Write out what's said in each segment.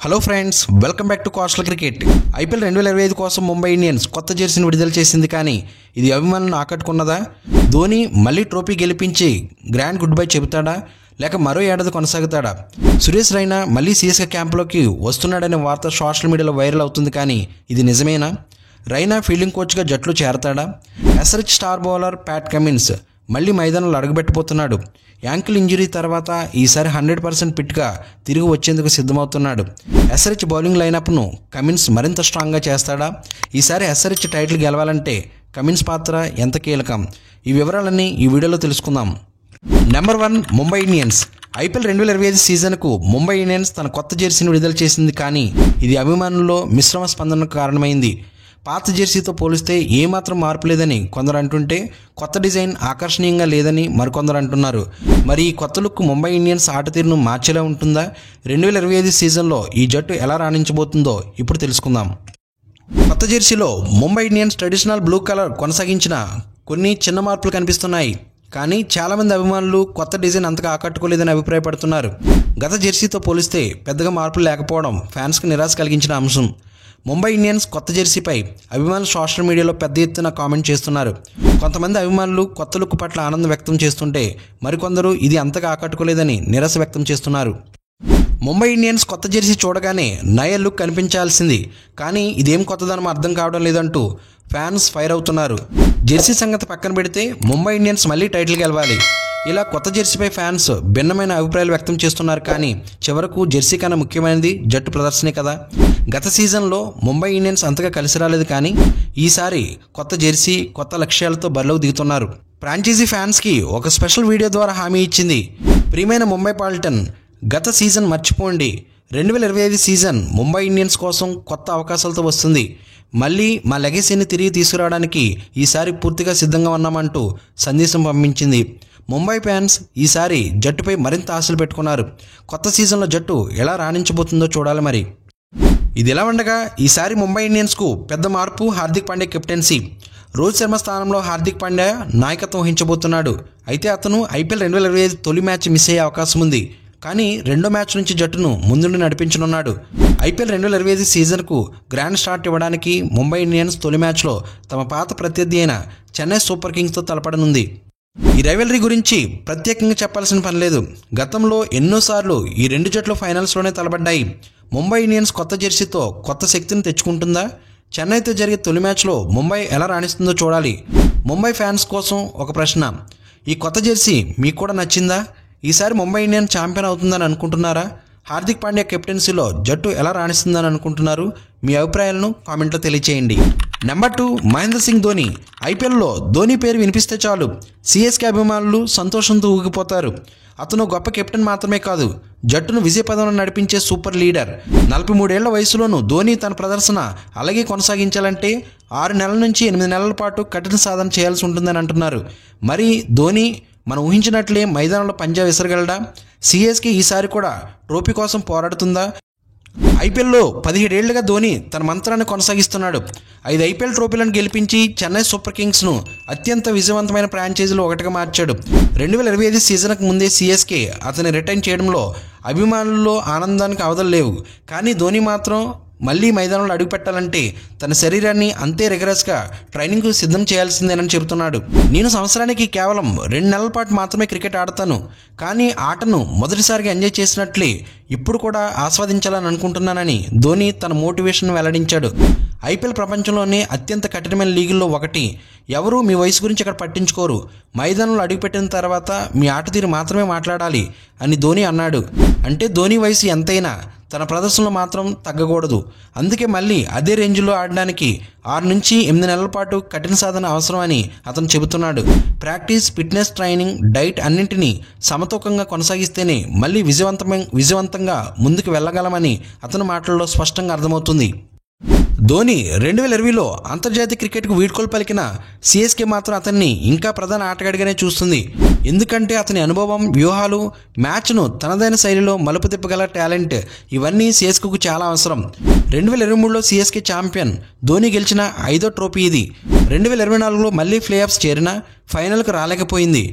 Hello friends, welcome back to coastal cricket. IPL 2025 కోసం Mumbai Indians కొత్త జెర్సీని విడుదల చేసింది. కానీ ఇది అభిమానులను ఆకట్టుకున్నదా? ధోని మళ్ళీ ట్రోఫీ గెలిపించి గ్రాండ్ గుడ్ బై చెబుతాడా, లేక మరో ఏడాది కొనసాగుతాడా? సురేష్ రైనా మళ్ళీ సీఎస్కే క్యాంపులోకి వస్తున్నాడనే వార్త సోషల్ మీడియాలో వైరల్ అవుతుంది. కానీ ఇది నిజమేనా? రైనా ఫీల్డింగ్ కోచ్గా జట్లు చేరతాడా? SRH star bowler Pat Cummins మళ్ళీ మైదానంలో అడుగుపెట్టబోతున్నాడు. యాంకిల్ ఇంజరీ తర్వాత ఈసారి 100% ఫిట్గా తిరిగి వచ్చేందుకు సిద్ధమవుతున్నాడు. ఎస్ఆర్హెచ్ బౌలింగ్ లైనప్ను కమిన్స్ మరింత స్ట్రాంగ్గా చేస్తాడా? ఈసారి ఎస్ఆర్హెచ్ టైటిల్ గెలవాలంటే కమిన్స్ పాత్ర ఎంత కీలకం? ఈ వివరాలన్నీ ఈ వీడియోలో తెలుసుకుందాం. Number 1, Mumbai Indians. ఐపీఎల్ 2025 సీజన్కు ముంబై ఇండియన్స్ తన కొత్త జెర్సీని విడుదల చేసింది. కానీ ఇది అభిమానుల్లో మిశ్రమ స్పందనకు కారణమైంది. పాత జెర్సీతో పోలిస్తే ఏమాత్రం మార్పు లేదని కొందరు అంటుంటే, కొత్త డిజైన్ ఆకర్షణీయంగా లేదని మరికొందరు అంటున్నారు. మరి ఈ కొత్త లుక్ ముంబై ఇండియన్స్ ఆట తీరును మార్చేలా ఉంటుందా? 2025 సీజన్లో ఈ జట్టు ఎలా రాణించబోతుందో ఇప్పుడు తెలుసుకుందాం. కొత్త జెర్సీలో Mumbai Indians traditional blue colour కొనసాగించిన కొన్ని చిన్న మార్పులు కనిపిస్తున్నాయి. కానీ చాలామంది అభిమానులు కొత్త డిజైన్ అంతగా ఆకట్టుకోలేదని అభిప్రాయపడుతున్నారు. గత జెర్సీతో పోలిస్తే పెద్దగా మార్పులు లేకపోవడం ఫ్యాన్స్కి నిరాశ కలిగించిన అంశం. ముంబై ఇండియన్స్ కొత్త జెర్సీపై అభిమానులు సోషల్ మీడియాలో పెద్ద ఎత్తున కామెంట్ చేస్తున్నారు. కొంతమంది అభిమానులు కొత్త లుక్ పట్ల ఆనందం వ్యక్తం చేస్తుంటే, మరికొందరు ఇది అంతగా ఆకట్టుకోలేదని నిరాశ వ్యక్తం చేస్తున్నారు. ముంబై ఇండియన్స్ కొత్త జెర్సీ చూడగానే నయ లుక్ కనిపించాల్సింది, కానీ ఇదేం కొత్తదనం అర్థం కావడం లేదంటూ ఫ్యాన్స్ ఫైర్ అవుతున్నారు. జెర్సీ సంగతి పక్కన పెడితే ముంబై ఇండియన్స్ మళ్ళీ టైటిల్ గెలవాలి. ఇలా కొత్త జెర్సీపై ఫ్యాన్స్ భిన్నమైన అభిప్రాయాలు వ్యక్తం చేస్తున్నారు. కానీ చివరకు జెర్సీ కన్నా ముఖ్యమైనది జట్టు ప్రదర్శనే కదా. గత సీజన్లో ముంబై ఇండియన్స్ అంతగా కలిసి రాలేదు. కానీ ఈసారి కొత్త జెర్సీ కొత్త లక్ష్యాలతో బరిలోకి దిగుతున్నారు. ఫ్రాంచైజీ ఫ్యాన్స్కి ఒక స్పెషల్ వీడియో ద్వారా హామీ ఇచ్చింది. ప్రియమైన ముంబై పాలిటన్, గత సీజన్ మర్చిపోండి. 2025 సీజన్ ముంబై ఇండియన్స్ కోసం కొత్త అవకాశాలతో వస్తుంది. మళ్ళీ మా లెగసీని తిరిగి తీసుకురావడానికి ఈసారి పూర్తిగా సిద్ధంగా ఉన్నామంటూ సందేశం పంపించింది. ముంబై ఫ్యాన్స్ ఈసారి జట్టుపై మరింత ఆశలు పెట్టుకున్నారు. కొత్త సీజన్లో జట్టు ఎలా రాణించబోతుందో చూడాలి. మరి ఇది ఎలా ఉండగా ఈసారి ముంబై ఇండియన్స్కు పెద్ద మార్పు హార్దిక్ పాండ్యా కెప్టెన్సీ. రోహిత్ శర్మ స్థానంలో హార్దిక్ పాండ్యా నాయకత్వం వహించబోతున్నాడు. అయితే అతను ఐపీఎల్ 2025 తొలి మ్యాచ్ మిస్ అయ్యే అవకాశం ఉంది. కానీ రెండో మ్యాచ్ నుంచి జట్టును ముందుండి నడిపించనున్నాడు. ఐపీఎల్ 2025 సీజన్కు గ్రాండ్ స్టార్ట్ ఇవ్వడానికి ముంబై ఇండియన్స్ తొలి మ్యాచ్లో తమ పాత ప్రత్యర్థి అయిన చెన్నై సూపర్ కింగ్స్తో తలపడనుంది. ఈ రైవలరీ గురించి ప్రత్యేకంగా చెప్పాల్సిన పని లేదు. గతంలో ఎన్నోసార్లు ఈ రెండు జట్లు ఫైనల్స్లోనే తలపడ్డాయి. ముంబై ఇండియన్స్ కొత్త జెర్సీతో కొత్త శక్తిని తెచ్చుకుంటుందా? చెన్నైతో జరిగే తొలి మ్యాచ్లో ముంబై ఎలా రాణిస్తుందో చూడాలి. ముంబై ఫ్యాన్స్ కోసం ఒక ప్రశ్న, ఈ కొత్త జెర్సీ మీకు కూడా నచ్చిందా? ఈసారి ముంబై ఇండియన్స్ ఛాంపియన్ అవుతుందని అనుకుంటున్నారా? హార్దిక్ పాండ్యా కెప్టెన్సీలో జట్టు ఎలా రాణిస్తుందని అనుకుంటున్నారు? మీ అభిప్రాయాలను కామెంట్లో తెలియచేయండి. నెంబర్ 2, మహేంద్ర సింగ్ ధోని. ఐపీఎల్లో ధోని పేరు వినిపిస్తే చాలు సీఎస్కే అభిమానులు సంతోషంతో ఊగిపోతారు. అతను గొప్ప కెప్టెన్ మాత్రమే కాదు, జట్టును విజయపథంలో నడిపించే సూపర్ లీడర్. 43 ఏళ్ల వయసులోనూ ధోని తన ప్రదర్శన అలాగే కొనసాగించాలంటే 6 నెలల నుంచి 8 నెలల పాటు కఠిన సాధన చేయాల్సి ఉంటుందని అంటున్నారు. మరి ధోని మనం ఊహించినట్లే మైదానంలో పంజా విసరగలడా? సీఎస్కే ఈసారి కూడా ట్రోఫీ కోసం పోరాడుతుందా? ఐపీఎల్లో 17 ఏళ్లుగా ధోని తన మంత్రాన్ని కొనసాగిస్తున్నాడు. 5 ఐపీఎల్ ట్రోఫీలను గెలిపించి చెన్నై సూపర్ కింగ్స్ను అత్యంత విజయవంతమైన ఫ్రాంచైజీలో ఒకటిగా మార్చాడు. 2025 సీజన్కు ముందే సీఎస్కే అతన్ని రిటైన్ చేయడంలో అభిమానుల్లో ఆనందానికి అవధులు లేవు. కానీ ధోని మాత్రం మళ్ళీ మైదానంలో అడుగుపెట్టాలంటే తన శరీరాన్ని అంతే రిగరస్గా ట్రైనింగ్కు సిద్ధం చేయాల్సిందేనని చెబుతున్నాడు. నేను సంవత్సరానికి కేవలం 2 నెలల పాటు మాత్రమే క్రికెట్ ఆడతాను. కానీ ఆటను మొదటిసారిగా ఎంజాయ్ చేసినట్లే ఇప్పుడు కూడా ఆస్వాదించాలని అనుకుంటున్నానని ధోని తన మోటివేషన్ వెల్లడించాడు. ఐపీఎల్ ప్రపంచంలోనే అత్యంత కఠినమైన లీగుల్లో ఒకటి. ఎవరూ మీ వయసు గురించి ఇక్కడ పట్టించుకోరు. మైదానంలో అడుగుపెట్టిన తర్వాత మీ ఆట తీరు మాత్రమే మాట్లాడాలి అని ధోని అన్నాడు. అంటే ధోని వయసు ఎంతైనా తన ప్రదర్శనలో మాత్రం తగ్గకూడదు. అందుకే మళ్ళీ అదే రేంజ్లో ఆడడానికి 6 నుంచి 8 నెలల పాటు కఠిన సాధన అవసరం అని అతను చెబుతున్నాడు. ప్రాక్టీస్, ఫిట్నెస్, ట్రైనింగ్, డైట్ అన్నింటినీ సమతూకంగా కొనసాగిస్తేనే మళ్ళీ విజయవంతంగా ముందుకు వెళ్ళగలమని అతని మాటల్లో స్పష్టంగా అర్థమవుతుంది. ధోని 2020లో అంతర్జాతీయ క్రికెట్కు వీడ్కోలు పలికిన సీఎస్కే మాత్రం అతన్ని ఇంకా ప్రధాన ఆటగాడిగానే చూస్తుంది. ఎందుకంటే అతని అనుభవం, వ్యూహాలు, మ్యాచ్ను తనదైన శైలిలో మలుపు తిప్పగల టాలెంట్ ఇవన్నీ సీఎస్కేకు చాలా అవసరం. 2023లో సీఎస్కే ఛాంపియన్. ధోని గెలిచిన 5వ ట్రోఫీ ఇది. 2024లో మళ్ళీ ప్లే ఆఫ్స్ చేరినా ఫైనల్కు రాలేకపోయింది.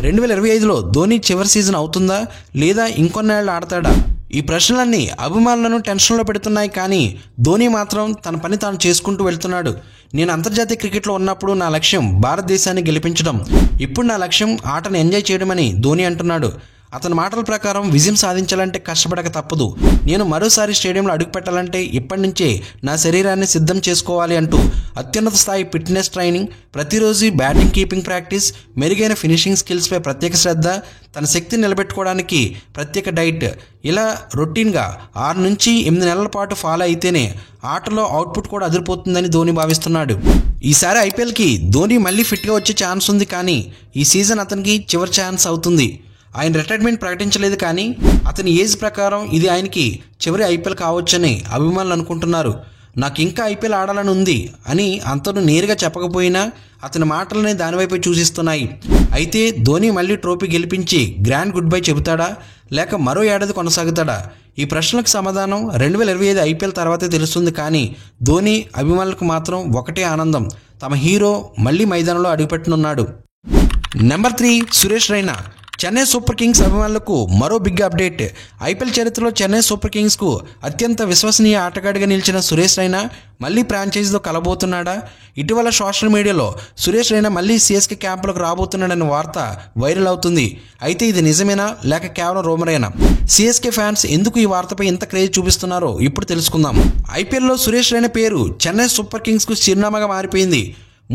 2025లో ధోని చివరి సీజన్ అవుతుందా లేదా ఇంకొన్నేళ్ళు ఆడతాడా? ఈ ప్రశ్నలన్నీ అభిమానులను టెన్షన్లో పెడుతున్నాయి, కానీ ధోని మాత్రం తన పని తాను చేసుకుంటూ వెళ్తున్నాడు. నేను అంతర్జాతీయ క్రికెట్లో ఉన్నప్పుడు నా లక్ష్యం భారతదేశాన్ని గెలిపించడం, ఇప్పుడు నా లక్ష్యం ఆటను ఎంజాయ్ చేయడమని ధోని అంటున్నాడు. అతని మాటల ప్రకారం విజయం సాధించాలంటే కష్టపడక తప్పదు. నేను మరోసారి స్టేడియంలో అడుగుపెట్టాలంటే ఇప్పటి నుంచే నా శరీరాన్ని సిద్ధం చేసుకోవాలి అంటూ అత్యున్నత స్థాయి ఫిట్నెస్ ట్రైనింగ్, ప్రతిరోజు బ్యాటింగ్ కీపింగ్ ప్రాక్టీస్, మెరుగైన ఫినిషింగ్ స్కిల్స్పై ప్రత్యేక శ్రద్ధ, తన శక్తిని నిలబెట్టుకోవడానికి ప్రత్యేక డైట్, ఇలా రొటీన్గా 6 నుంచి 8 నెలల పాటు ఫాలో అయితేనే ఆటలో అవుట్పుట్ కూడా అదిరిపోతుందని ధోని భావిస్తున్నాడు. ఈసారి ఐపీఎల్కి ధోని మళ్ళీ ఫిట్గా వచ్చే ఛాన్స్ ఉంది, కానీ ఈ సీజన్ అతనికి చివరి ఛాన్స్ అవుతుంది. ఆయన రిటైర్మెంట్ ప్రకటించలేదు, కానీ అతని ఏజ్ ప్రకారం ఇది ఆయనకి చివరి ఐపీఎల్ కావచ్చని అభిమానులు అనుకుంటున్నారు. నాకు ఇంకా ఐపీఎల్ ఆడాలని ఉంది అని అతను నేరుగా చెప్పకపోయినా అతని మాటలనే దానివైపు సూచిస్తున్నాయి. అయితే ధోని మళ్ళీ ట్రోఫీ గెలిపించి గ్రాండ్ గుడ్ బై చెబుతాడా, లేక మరో ఏడాది కొనసాగుతాడా? ఈ ప్రశ్నలకు సమాధానం 2025 ఐపీఎల్ తర్వాతే తెలుస్తుంది. కానీ ధోని అభిమానులకు మాత్రం ఒకటే ఆనందం, తమ హీరో మళ్ళీ మైదానంలో అడుగుపెట్టనున్నాడు. Number 3 Suresh Raina. Chennai super kings అభిమానులకు మరో బిగ్ అప్డేట్. ఐపీఎల్ చరిత్రలో చెన్నై సూపర్ కింగ్స్కు అత్యంత విశ్వసనీయ ఆటగాడిగా నిలిచిన సురేష్ రైనా మళ్ళీ ఫ్రాంచైజీలో కలబోతున్నాడా? ఇటీవల సోషల్ మీడియాలో సురేష్ రైనా మళ్ళీ సిఎస్కే క్యాంపులకు రాబోతున్నాడనే వార్త వైరల్ అవుతుంది. అయితే ఇది నిజమేనా, లేక కేవలం రూమరేనా? సిఎస్కే ఫ్యాన్స్ ఎందుకు ఈ వార్తపై ఇంత క్రేజ్ చూపిస్తున్నారో ఇప్పుడు తెలుసుకుందాం. ఐపీఎల్లో సురేష్ రైనా పేరు చెన్నై సూపర్ కింగ్స్కు చిరునామాగా మారిపోయింది.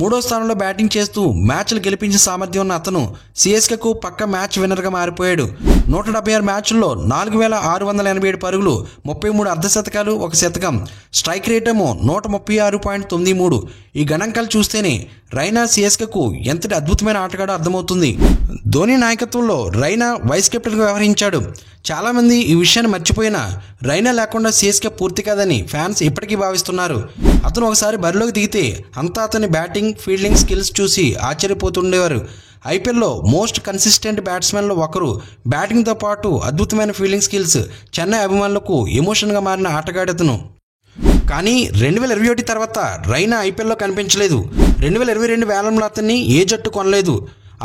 3వ స్థానంలో బ్యాటింగ్ చేస్తూ మ్యాచ్లు గెలిపించే సామర్థ్యం ఉన్న అతను సిఎస్కేకు పక్క మ్యాచ్ విన్నర్గా మారిపోయాడు. 176 మ్యాచ్ల్లో 4687 పరుగులు, 33 అర్ధశతకాలు, 1 శతకం. స్ట్రైక్ రేట్ ఏమో 136.93. ఈ గణాంకాలు చూస్తేనే రైనా సిఎస్కేకు ఎంతటి అద్భుతమైన ఆటగాడో అర్థమవుతుంది. ధోని నాయకత్వంలో రైనా వైస్ కెప్టెన్గా వ్యవహరించాడు. చాలామంది ఈ విషయాన్ని మర్చిపోయినా రైనా లేకుండా సిఎస్కే పూర్తి కాదని ఫ్యాన్స్ ఇప్పటికీ భావిస్తున్నారు. అతను ఒకసారి బరిలోకి దిగితే అంతా అతని బ్యాటింగ్, ఫీల్డింగ్ స్కిల్స్ చూసి ఆశ్చర్యపోతుండేవారు. ఐపీఎల్లో మోస్ట్ కన్సిస్టెంట్ బ్యాట్స్మెన్లో ఒకరు, బ్యాటింగ్తో పాటు అద్భుతమైన ఫీల్డింగ్ స్కిల్స్. చెన్నై అభిమానులకు ఎమోషన్గా మారిన ఆటగాడతను. కానీ 2021 తర్వాత రైనా ఐపీఎల్లో కనిపించలేదు. 2022 వేలంలో అతన్ని ఏ జట్టు కొనలేదు.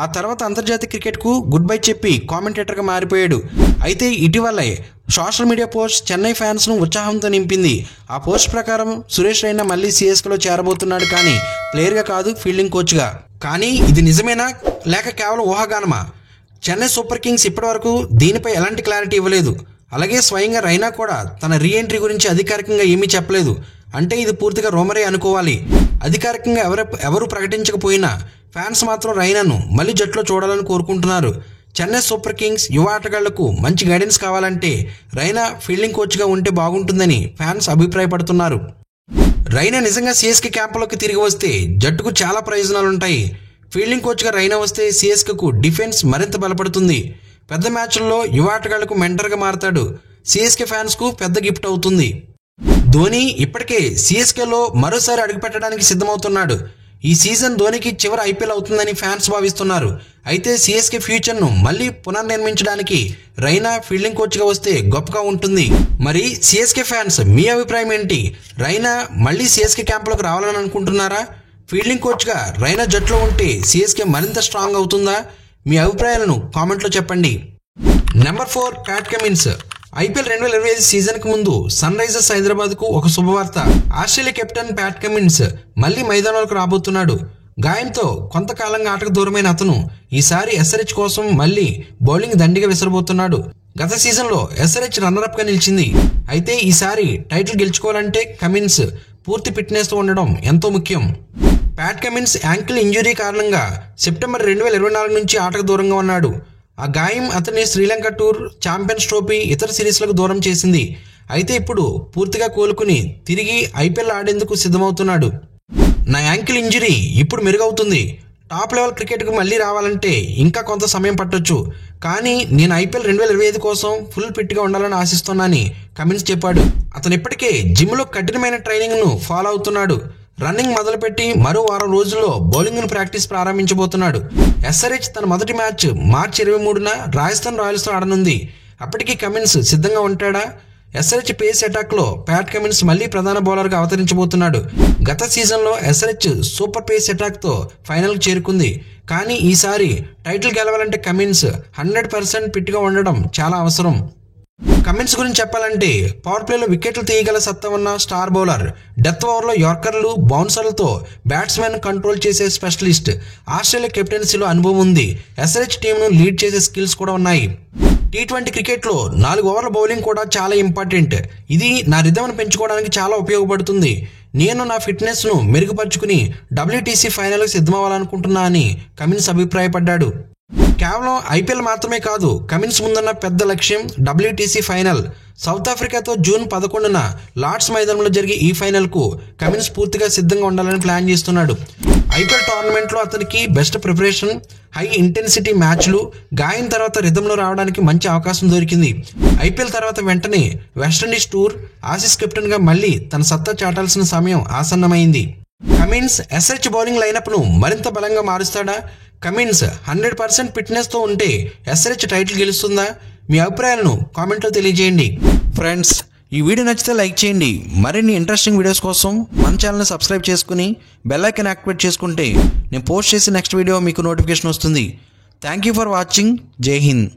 ఆ తర్వాత అంతర్జాతీయ క్రికెట్కు గుడ్ బై చెప్పి కామెంటేటర్గా మారిపోయాడు. అయితే ఇటీవలే సోషల్ మీడియా పోస్ట్ చెన్నై ఫ్యాన్స్ను ఉత్సాహంతో నింపింది. ఆ పోస్ట్ ప్రకారం సురేష్ రైనా మళ్ళీ సిఎస్కేలో చేరబోతున్నాడు, కానీ ప్లేయర్గా కాదు, ఫీల్డింగ్ కోచ్గా. కానీ ఇది నిజమేనా, లేక కేవలం ఊహాగానమా? చెన్నై సూపర్ కింగ్స్ ఇప్పటివరకు దీనిపై ఎలాంటి క్లారిటీ ఇవ్వలేదు. అలాగే స్వయంగా రైనా కూడా తన రీఎంట్రీ గురించి అధికారికంగా ఏమీ చెప్పలేదు. అంటే ఇది పూర్తిగా రూమరే అనుకోవాలి. అధికారికంగా ఎవరు ప్రకటించకపోయినా ఫ్యాన్స్ మాత్రం రైనాను మళ్ళీ జట్టులో చూడాలని కోరుకుంటున్నారు. చెన్నై సూపర్ కింగ్స్ యువ ఆటగాళ్లకు మంచి గైడెన్స్ కావాలంటే రైనా ఫీల్డింగ్ కోచ్గా ఉంటే బాగుంటుందని ఫ్యాన్స్ అభిప్రాయపడుతున్నారు. రైనా నిజంగా సిఎస్కే క్యాంపులోకి తిరిగి వస్తే జట్టుకు చాలా ప్రయోజనాలుంటాయి. ఫీల్డింగ్ కోచ్గా రైనా వస్తే సిఎస్కేకు డిఫెన్స్ మరింత బలపడుతుంది. పెద్ద మ్యాచ్ల్లో యువ ఆటగాళ్లకు మెంటర్గా మారతాడు. సిఎస్కే ఫ్యాన్స్కు పెద్ద గిఫ్ట్ అవుతుంది. ధోని ఇప్పటికే సిఎస్కేలో మరోసారి అడుగుపెట్టడానికి సిద్ధమవుతున్నాడు. ఈ సీజన్ ధోనికి చివరి ఐపీఎల్ అవుతుందని ఫ్యాన్స్ భావిస్తున్నారు. అయితే సిఎస్కే ఫ్యూచర్ను మళ్ళీ పునర్నిర్మించడానికి రైనా ఫీల్డింగ్ కోచ్గా వస్తే గొప్పగా ఉంటుంది. మరి సిఎస్కే ఫ్యాన్స్ మీ అభిప్రాయం ఏంటి? రైనా మళ్ళీ సిఎస్కే క్యాంపులోకి రావాలని అనుకుంటున్నారా? ఫీల్డింగ్ కోచ్గా రైనా జట్టులో ఉంటే సిఎస్కే మరింత స్ట్రాంగ్ అవుతుందా? మీ అభిప్రాయాలను కామెంట్లో చెప్పండి. Number 4 Pat Cummins. ఐపీఎల్ 2025 సీజన్కు ముందు సన్ రైజర్స్ హైదరాబాద్కు ఒక శుభవార్త. ఆస్ట్రేలియా కెప్టెన్ ప్యాట్ కమిన్స్ మళ్ళీ మైదానంలోకి రాబోతున్నాడు. గాయంతో కొంతకాలంగా ఆటకు దూరమైన అతను ఈసారి ఎస్ఆర్హెచ్ కోసం మళ్ళీ బౌలింగ్ దండిగా విసరబోతున్నాడు. గత సీజన్లో ఎస్ఆర్హెచ్ రన్నరప్గా నిలిచింది. అయితే ఈసారి టైటిల్ గెలుచుకోవాలంటే కమిన్స్ పూర్తి ఫిట్నెస్తో ఉండడం ఎంతో ముఖ్యం. ప్యాట్ కమిన్స్ యాంకిల్ ఇంజురీ కారణంగా సెప్టెంబర్ 2024 నుంచి ఆటకు దూరంగా ఉన్నాడు. ఆ గాయం అతన్ని శ్రీలంక టూర్, ఛాంపియన్స్ ట్రోఫీ, ఇతర సిరీస్లకు దూరం చేసింది. అయితే ఇప్పుడు పూర్తిగా కోలుకుని తిరిగి ఐపీఎల్ ఆడేందుకు సిద్ధమవుతున్నాడు. నా యాంకిల్ ఇంజరీ ఇప్పుడు మెరుగవుతుంది. టాప్ లెవెల్ క్రికెట్కు మళ్ళీ రావాలంటే ఇంకా కొంత సమయం పట్టొచ్చు. కానీ నేను ఐపీఎల్ 2025 కోసం ఫుల్ ఫిట్గా ఉండాలని ఆశిస్తున్నానని కమిన్స్ చెప్పాడు. అతను ఇప్పటికే జిమ్లో కఠినమైన ట్రైనింగ్ను ఫాలో అవుతున్నాడు. రన్నింగ్ మొదలుపెట్టి మరో వారం రోజుల్లో బౌలింగ్ను ప్రాక్టీస్ ప్రారంభించబోతున్నాడు. ఎస్ఆర్హెచ్ తన మొదటి మ్యాచ్ మార్చి 23న రాజస్థాన్ రాయల్స్తో ఆడనుంది. అప్పటికి కమిన్స్ సిద్ధంగా ఉంటాడా? ఎస్ఆర్హెచ్ పేస్ అటాక్లో ప్యాట్ కమిన్స్ మళ్ళీ ప్రధాన బౌలర్గా అవతరించబోతున్నాడు. గత సీజన్లో ఎస్ఆర్హెచ్ సూపర్ పేస్ అటాక్తో ఫైనల్కి చేరుకుంది. కానీ ఈసారి టైటిల్ గెలవాలంటే కమిన్స్ 100% ఫిట్గా ఉండడం చాలా అవసరం. కమిన్స్ గురించి చెప్పాలంటే పవర్ ప్లేలో వికెట్లు తీయగల సత్తా ఉన్న స్టార్ బౌలర్. డెత్ ఓవర్లో యార్కర్లు, బౌన్సర్లతో బ్యాట్స్మెన్ కంట్రోల్ చేసే స్పెషలిస్ట్. ఆస్ట్రేలియా కెప్టెన్సీలో అనుభవం ఉంది. ఎస్ఆర్హెచ్ టీంను లీడ్ చేసే స్కిల్స్ కూడా ఉన్నాయి. T20 క్రికెట్లో 4 ఓవర్ల బౌలింగ్ కూడా చాలా ఇంపార్టెంట్. ఇది నా రిథమ్ను పెంచుకోవడానికి చాలా ఉపయోగపడుతుంది. నేను నా ఫిట్నెస్ను మెరుగుపరుచుకుని WTC ఫైనల్కి సిద్ధమవ్వాలనుకుంటున్నా అని కమిన్స్ అభిప్రాయపడ్డాడు. కేవలం IPL మాత్రమే కాదు, కమిన్స్ ముందున్న పెద్ద లక్ష్యం WTC ఫైనల్. సౌత్ ఆఫ్రికాతో జూన్ 11న లార్డ్స్ మైదానంలో జరిగే ఈ ఫైనల్కు కమిన్స్ పూర్తిగా సిద్ధంగా ఉండాలని ప్లాన్ చేస్తున్నాడు. IPL టోర్నమెంట్లో అతనికి బెస్ట్ ప్రిపరేషన్, హై ఇంటెన్సిటీ మ్యాచ్లు, గాయం తర్వాత రిథంలో రావడానికి మంచి అవకాశం దొరికింది. IPL తర్వాత వెంటనే వెస్టిండీస్ టూర్, ఆసీస్ కెప్టెన్గా మళ్ళీ తన సత్తా చాటాల్సిన సమయం ఆసన్నమైంది. కమిన్స్ ఎస్ఆర్హెచ్ బౌలింగ్ లైనప్ను మరింత బలంగా మారుస్తాడా? కమిన్స్ 100% ఫిట్నెస్తో ఉంటే ఎస్ఆర్హెచ్ టైటిల్ గెలుస్తుందా? మీ అభిప్రాయాలను కామెంట్లో తెలియజేయండి. ఫ్రెండ్స్, ఈ వీడియో నచ్చితే లైక్ చేయండి. మరిన్ని ఇంట్రెస్టింగ్ వీడియోస్ కోసం మన ఛానల్ని సబ్స్క్రైబ్ చేసుకుని బెల్ ఐకాన్ యాక్టివేట్ చేసుకుంటే నేను పోస్ట్ చేసే నెక్స్ట్ వీడియో మీకు నోటిఫికేషన్ వస్తుంది. Thank you for watching. జై హింద్.